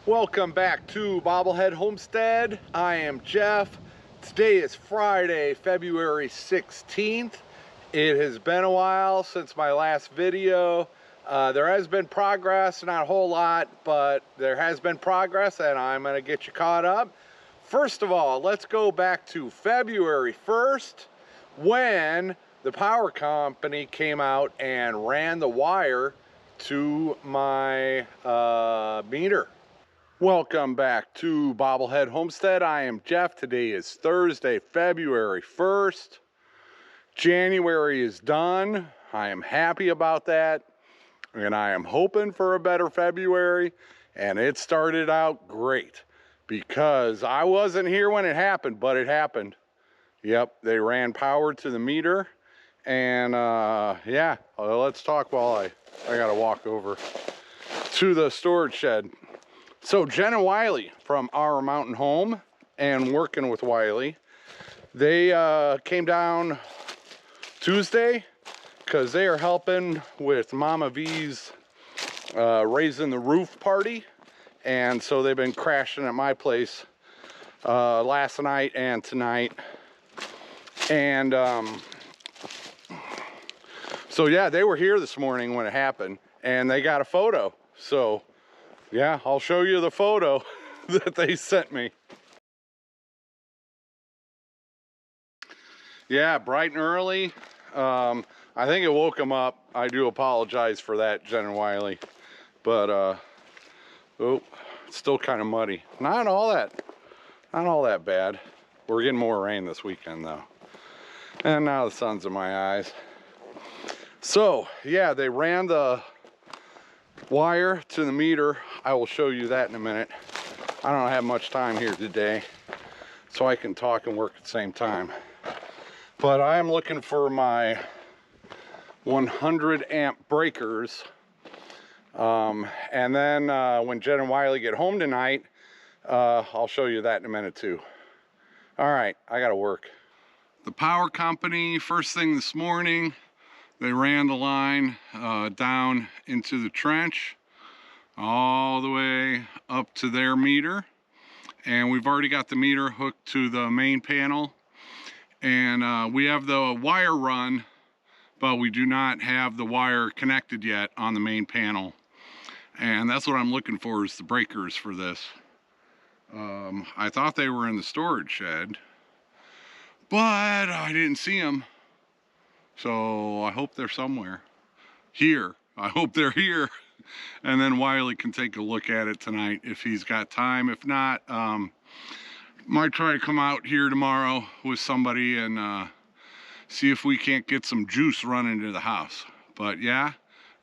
Welcome back to Bobblehead Homestead. I am Jeff. Today is Friday, February 16th. It has been a while since my last video. There has been progress, not a whole lot, but there has been progress and I'm gonna get you caught up. First of all, let's go back to February 1st when the power company came out and ran the wire to my meter. Welcome back to Bobblehead Homestead. I am Jeff. Today is Thursday, February 1st. January is done. I am happy about that. And I am hoping for a better February. And it started out great because I wasn't here when it happened, but it happened. Yep, they ran power to the meter. And yeah, let's talk while I gotta walk over to the storage shed. So Jenn and Wiley from Our Mountain Home and Working with Wiley, they came down Tuesday because they are helping with Mama V's raising the roof party. And so they've been crashing at my place last night and tonight. And so yeah, they were here this morning when it happened and they got a photo. So yeah, I'll show you the photo that they sent me. Yeah, bright and early. I think it woke them up. I do apologize for that, Jenn and Wiley. But, oh, it's still kind of muddy. Not all that bad. We're getting more rain this weekend, though. And now the sun's in my eyes. So, yeah, they ran the wire to the meter. I will show you that in a minute. I don't have much time here today, so I can talk and work at the same time. But I am looking for my 100 amp breakers. And then when Jenn and Wiley get home tonight, I'll show you that in a minute too. All right, I gotta work. The power company, first thing this morning, they ran the line down into the trench all the way up to their meter. And we've already got the meter hooked to the main panel. And we have the wire run, but we do not have the wire connected yet on the main panel. And that's what I'm looking for, is the breakers for this. I thought they were in the storage shed, but I didn't see them. So I hope they're somewhere here. I hope they're here. And then Wiley can take a look at it tonight if he's got time. If not, might try to come out here tomorrow with somebody and see if we can't get some juice running to the house. But yeah,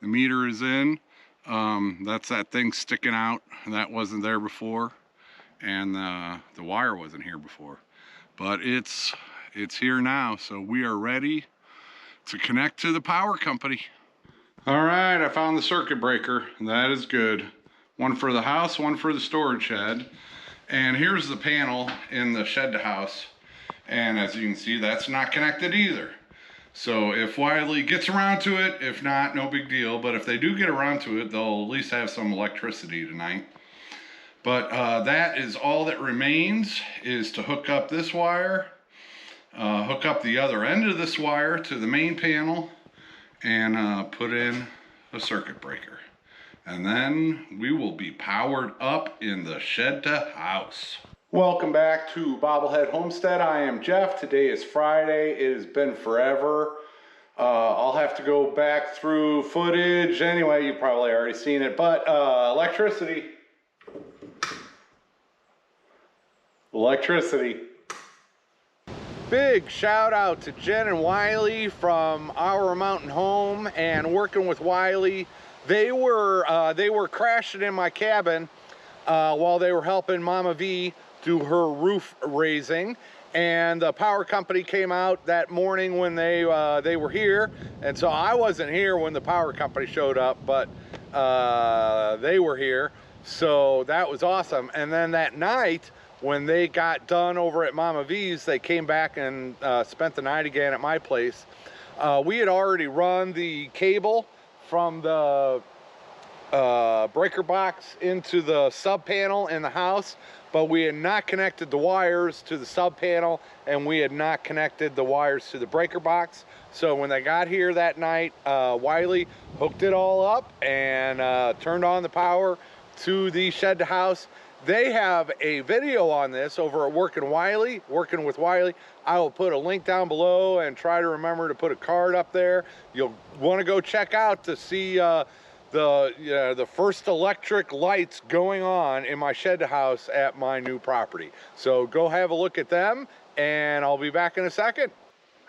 the meter is in. That's that thing sticking out. That wasn't there before. And the wire wasn't here before. But it's here now. So we are ready to connect to the power company. All right, I found the circuit breaker. That is good. One for the house, one for the storage shed. And here's the panel in the shed to house. And as you can see, that's not connected either. So if Wiley gets around to it, if not, no big deal. But if they do get around to it, they'll at least have some electricity tonight. But that is all that remains, is to hook up this wire, hook up the other end of this wire to the main panel, and put in a circuit breaker. And then we will be powered up in the shed to house. Welcome back to Bobblehead Homestead. I am Jeff. Today is Friday. It has been forever. I'll have to go back through footage. Anyway, you've probably already seen it, but electricity. Big shout out to Jenn and Wiley from Our Mountain Home and Working with Wiley. They were crashing in my cabin while they were helping Mama V do her roof raising, and the power company came out that morning when they were here. And so I wasn't here when the power company showed up, but they were here, so that was awesome. And then that night when they got done over at Mama V's, they came back and spent the night again at my place. We had already run the cable from the breaker box into the sub panel in the house, but we had not connected the wires to the sub panel, and we had not connected the wires to the breaker box. So when they got here that night, Wiley hooked it all up and turned on the power to the shed to house. They have a video on this over at Working with Wiley. I will put a link down below and try to remember to put a card up there. You'll want to go check out to see the first electric lights going on in my shed to house at my new property. So go have a look at them, and I'll be back in a second.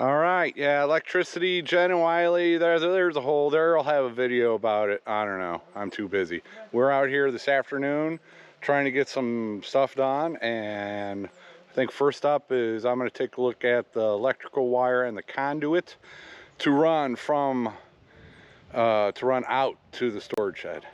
All right, yeah, electricity, Jenn and Wiley, there's a hole there. I'll have a video about it. I don't know, I'm too busy. We're out here this afternoon trying to get some stuff done, and I think first up is I'm going to take a look at the electrical wire and the conduit to run from out to the storage shed.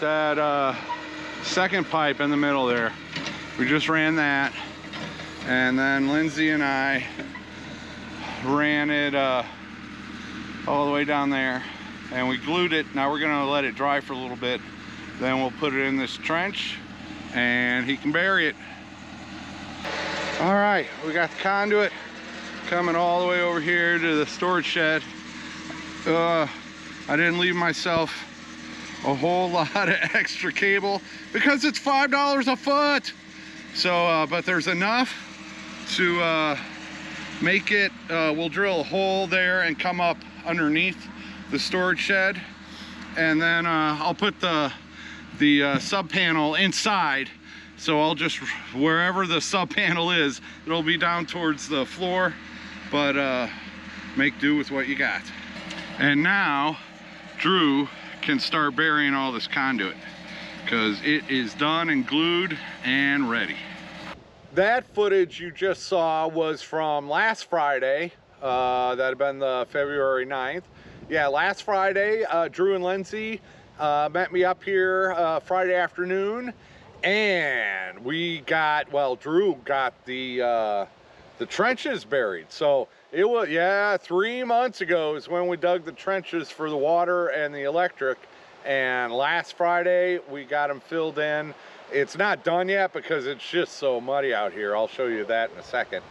That second pipe in the middle there, we just ran that, and then Lindsay and I ran it all the way down there, and we glued it. Now we're gonna let it dry for a little bit, then we'll put it in this trench and he can bury it. All right, we got the conduit coming all the way over here to the storage shed. I didn't leave myself a whole lot of extra cable because it's $5 a foot. So, but there's enough to make it, we'll drill a hole there and come up underneath the storage shed. And then I'll put the sub panel inside. So I'll just, wherever the sub panel is, it'll be down towards the floor, but make do with what you got. And now Drew can start burying all this conduit because it is done and glued and ready. That footage you just saw was from last Friday. That had been the February 9th. Yeah, last Friday, Drew and Lindsay met me up here Friday afternoon, and we got, well, Drew got the trenches buried. So it was, yeah, 3 months ago is when we dug the trenches for the water and the electric, and last Friday we got them filled in. It's not done yet because it's just so muddy out here. I'll show you that in a second.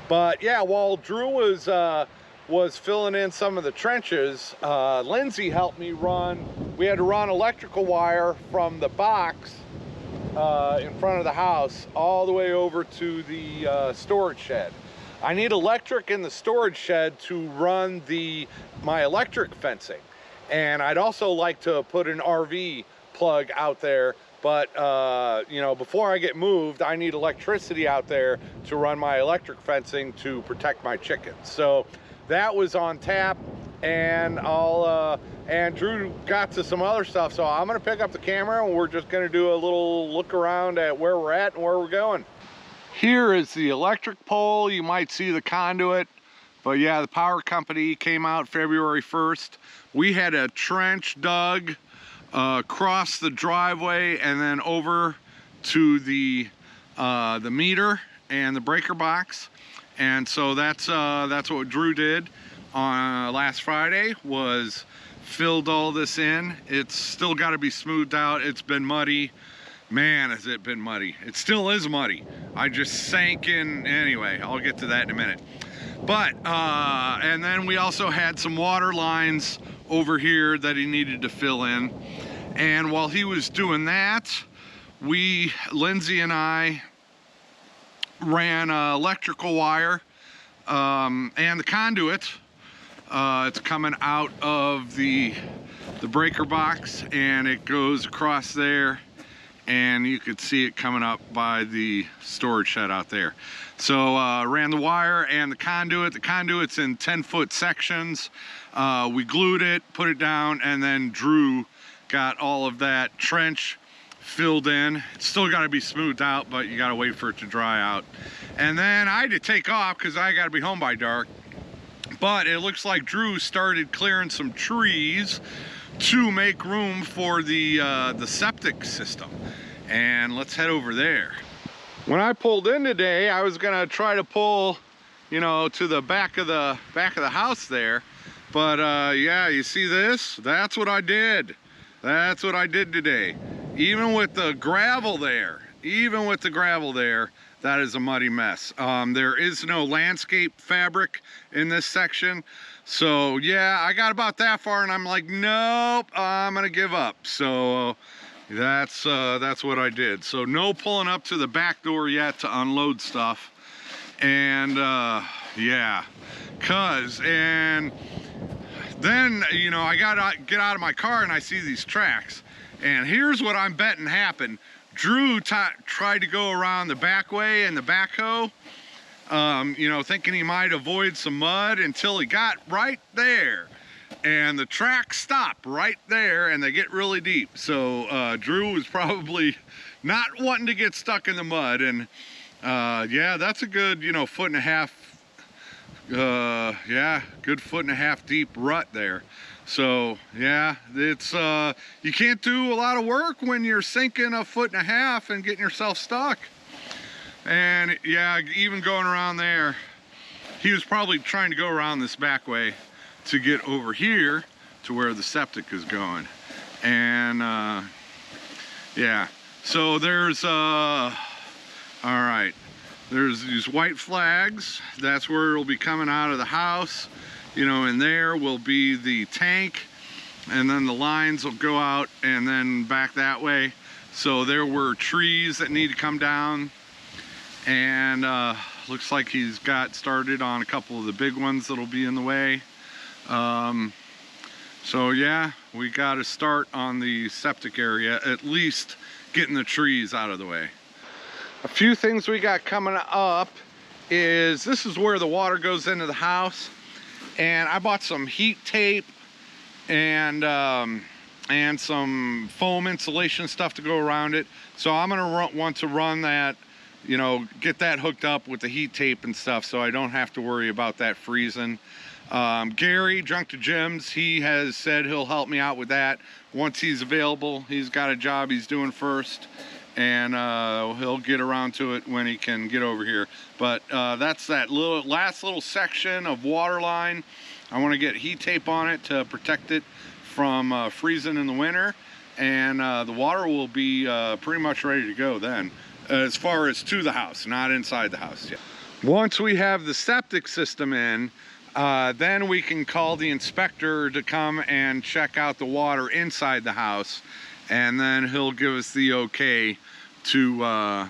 But yeah, while Drew was was filling in some of the trenches. Lindsay helped me run. We had to run electrical wire from the box in front of the house all the way over to the storage shed. I need electric in the storage shed to run my electric fencing. And I'd also like to put an RV plug out there, but you know, before I get moved, I need electricity out there to run my electric fencing to protect my chickens. So that was on tap, and and Drew got to some other stuff, so I'm gonna pick up the camera and we're just gonna do a little look around at where we're at and where we're going. Here is the electric pole. You might see the conduit, but yeah, the power company came out February 1st. We had a trench dug across the driveway and then over to the meter and the breaker box. And so that's what Drew did on last Friday, was filled all this in. It's still got to be smoothed out. It's been muddy. Man, has it been muddy. It still is muddy. I just sank in. Anyway, I'll get to that in a minute. But and then we also had some water lines over here that he needed to fill in. And while he was doing that, Lindsay and I ran electrical wire and the conduit. It's coming out of the breaker box, and it goes across there, and you could see it coming up by the storage shed out there. So ran the wire and the conduit. The conduit's in 10-foot sections. We glued it, put it down, and then Drew got all of that trench filled in. It's still got to be smoothed out, but you got to wait for it to dry out. And then I had to take off because I got to be home by dark. But it looks like Drew started clearing some trees to make room for the septic system. And let's head over there. When I pulled in today, I was gonna try to pull, you know, to the back of the house there. But yeah, you see this? That's what I did. That's what I did today. Even with the gravel there, that is a muddy mess. There is no landscape fabric in this section. So yeah, I got about that far and I'm like, nope, I'm gonna give up. So that's what I did. So no pulling up to the back door yet to unload stuff. And yeah, and then, you know, I gotta get out of my car and I see these tracks. And here's what I'm betting happened. Drew tried to go around the back way and the backhoe, you know, thinking he might avoid some mud until he got right there. And the tracks stop right there and they get really deep. So Drew was probably not wanting to get stuck in the mud. And yeah, that's a good, you know, 1.5 foot, yeah, good 1.5 foot deep rut there. So yeah, it's you can't do a lot of work when you're sinking 1.5 foot and getting yourself stuck. And yeah, even going around there, he was probably trying to go around this back way to get over here to where the septic is going. And yeah, so there's all right, there's these white flags. That's where it'll be coming out of the house. You know, and there will be the tank, and then the lines will go out and then back that way. So there were trees that need to come down, and looks like he's got started on a couple of the big ones that'll be in the way. So yeah, we got to start on the septic area, at least getting the trees out of the way. A few things we got coming up is this is where the water goes into the house. And I bought some heat tape and some foam insulation stuff to go around it. So I'm gonna want to run that, you know, get that hooked up with the heat tape and stuff, so I don't have to worry about that freezing. Gary, Junk to Jim's, he has said he'll help me out with that once he's available. He's got a job he's doing first, and he'll get around to it when he can get over here. But that's that last little section of water line. I want to get heat tape on it to protect it from freezing in the winter, and the water will be pretty much ready to go then, as far as to the house, not inside the house yet. Once we have the septic system in, then we can call the inspector to come and check out the water inside the house, and then he'll give us the okay to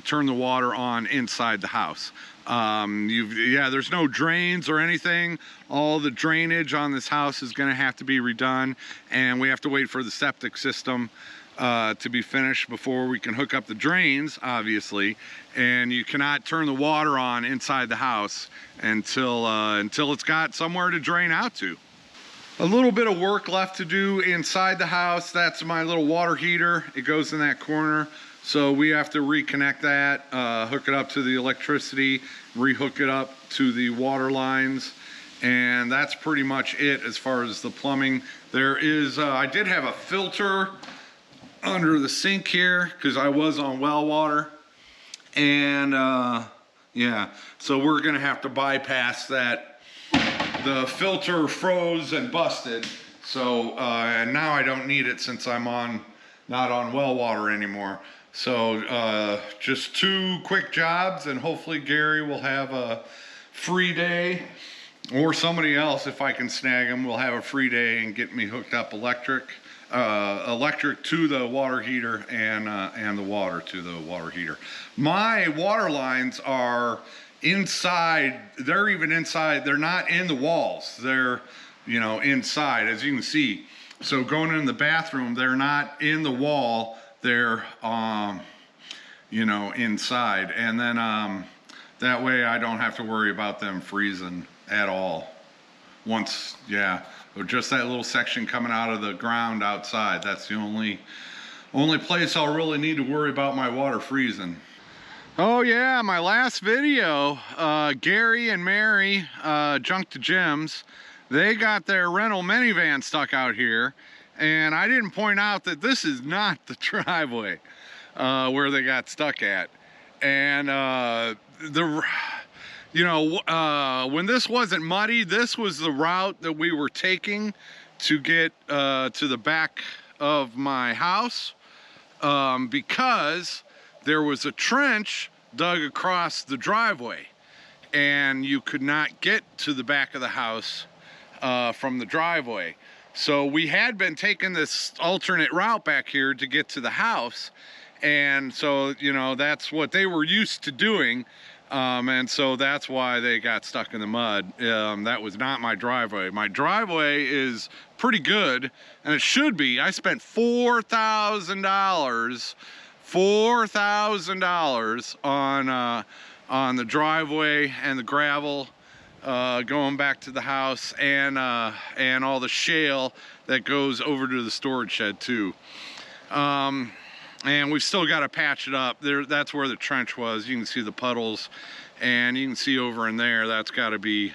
turn the water on inside the house. There's no drains or anything. All the drainage on this house is going to have to be redone, and we have to wait for the septic system to be finished before we can hook up the drains, obviously. And you cannot turn the water on inside the house until it's got somewhere to drain out to. A little bit of work left to do inside the house. That's my little water heater. It goes in that corner. So we have to reconnect that, hook it up to the electricity, rehook it up to the water lines, and that's pretty much it as far as the plumbing. There is, I did have a filter under the sink here because I was on well water, and yeah, so we're gonna have to bypass that. The filter froze and busted, so and now I don't need it since I'm not on well water anymore. So just 2 quick jobs, and hopefully Gary will have a free day, or somebody else, if I can snag him, will have a free day and get me hooked up electric to the water heater and the water to the water heater. My water lines are inside. They're even inside. They're not in the walls. They're, inside, as you can see. So going in the bathroom, they're not in the wall. They're, inside. And then that way I don't have to worry about them freezing at all. Once, just that little section coming out of the ground outside. That's the only place I'll really need to worry about my water freezing. Oh yeah, my last video, Gary and Mary, Junk to Jim's, they got their rental minivan stuck out here. And I didn't point out that this is not the driveway where they got stuck at. And when this wasn't muddy, this was the route that we were taking to get to the back of my house, because there was a trench dug across the driveway, and you could not get to the back of the house from the driveway. So we had been taking this alternate route back here to get to the house, and so that's what they were used to doing, and so that's why they got stuck in the mud. That was not my driveway. My driveway is pretty good, and it should be. I spent $4,000 on the driveway and the gravel going back to the house, and all the shale that goes over to the storage shed too. And we've still got to patch it up. That's where the trench was. You can see the puddles, and you can see over in there, that's got to be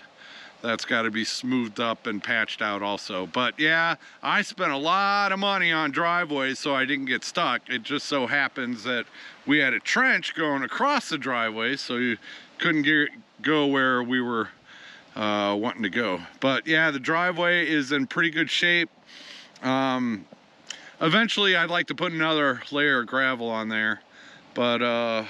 smoothed up and patched out also. But yeah, I spent a lot of money on driveways so I didn't get stuck. It just so happens that we had a trench going across the driveway, so you couldn't go where we were wanting to go. But yeah, the driveway is in pretty good shape. Eventually I'd like to put another layer of gravel on there, but I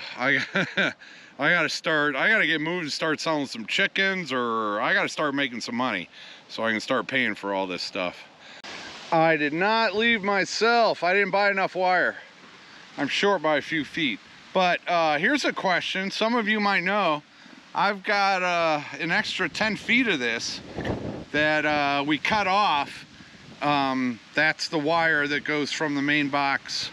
gotta get moved and start selling some chickens, or I gotta start making some money so I can start paying for all this stuff. I did not leave myself. I didn't buy enough wire. I'm short by a few feet. But here's a question some of you might know. I've got an extra 10 feet of this that we cut off. That's the wire that goes from the main box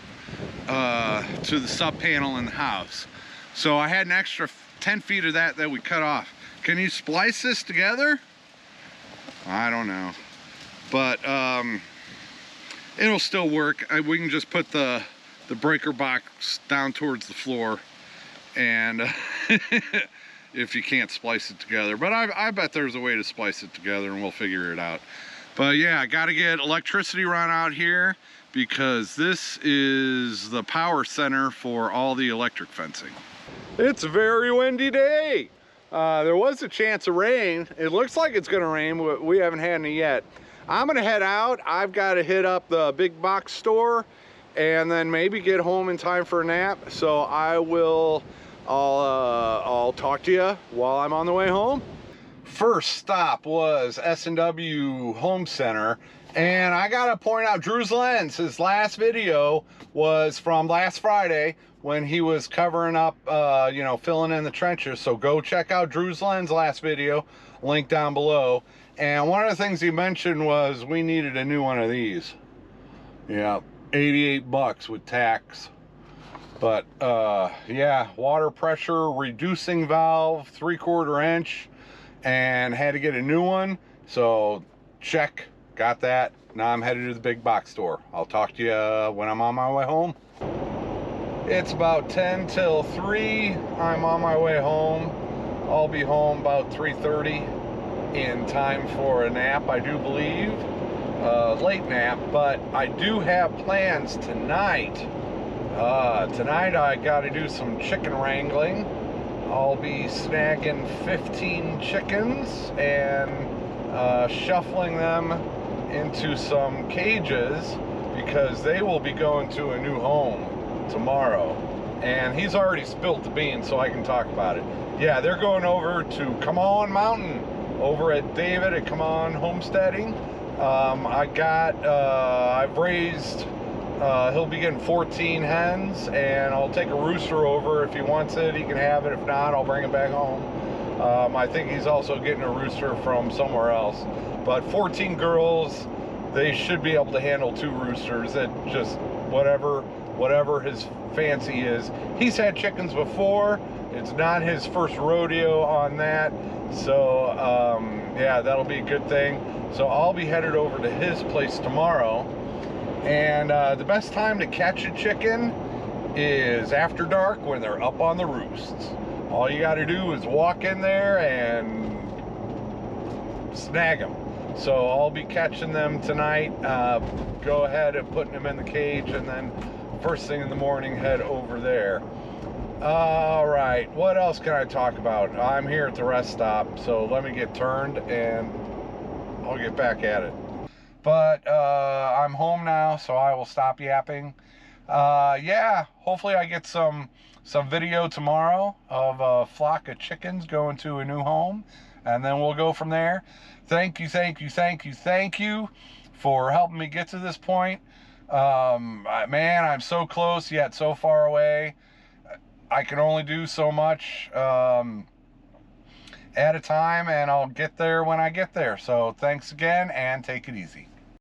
to the sub panel in the house. So I had an extra 10 feet of that we cut off. Can you splice this together? I don't know, but it'll still work. We can just put the breaker box down towards the floor, and if you can't splice it together, but I bet there's a way to splice it together, and we'll figure it out. But yeah, I got to get electricity run out here because this is the power center for all the electric fencing. It's a very windy day. There was a chance of rain. It looks like it's gonna rain, but we haven't had any yet. I'm gonna head out. I've got to hit up the big box store and then maybe get home in time for a nap. So I'll talk to you while I'm on the way home. First stop was S&W Home Center, and I gotta point out Drew's lens. His last video was from last Friday when he was covering up, you know, filling in the trenches. So go check out Drew's lens last video, link down below. And one of the things he mentioned was we needed a new one of these. Yeah, 88 bucks with tax. But yeah, water pressure reducing valve, 3/4 inch, and had to get a new one. So check, got that. Now I'm headed to the big box store. I'll talk to you when I'm on my way home. It's about 10 till 3. I'm on my way home. I'll be home about 3:30 in time for a nap, I do believe. Late nap, but I do have plans tonight. Tonight I got to do some chicken wrangling. I'll be snagging 15 chickens and shuffling them into some cages because they will be going to a new home tomorrow. And he's already spilt the beans, so I can talk about it. Yeah, they're going over to Come On Mountain over at David at Come On Homesteading. I've raised, he'll be getting 14 hens, and I'll take a rooster over. If he wants it, he can have it. If not, I'll bring it back home. I think he's also getting a rooster from somewhere else. But 14 girls, they should be able to handle 2 roosters. It just, whatever his fancy is. He's had chickens before. It's not his first rodeo on that. So, yeah, that'll be a good thing. So I'll be headed over to his place tomorrow. And the best time to catch a chicken is after dark when they're up on the roosts. All you got to do is walk in there and snag them. So I'll be catching them tonight. Go ahead and putting them in the cage, and then first thing in the morning head over there. All right, what else can I talk about? I'm here at the rest stop, so let me get turned and I'll get back at it. But I'm home now, so I will stop yapping. Yeah, hopefully I get some video tomorrow of a flock of chickens going to a new home, and then we'll go from there. Thank you for helping me get to this point. Man, I'm so close yet so far away. I can only do so much at a time, and I'll get there when I get there. So thanks again, and take it easy.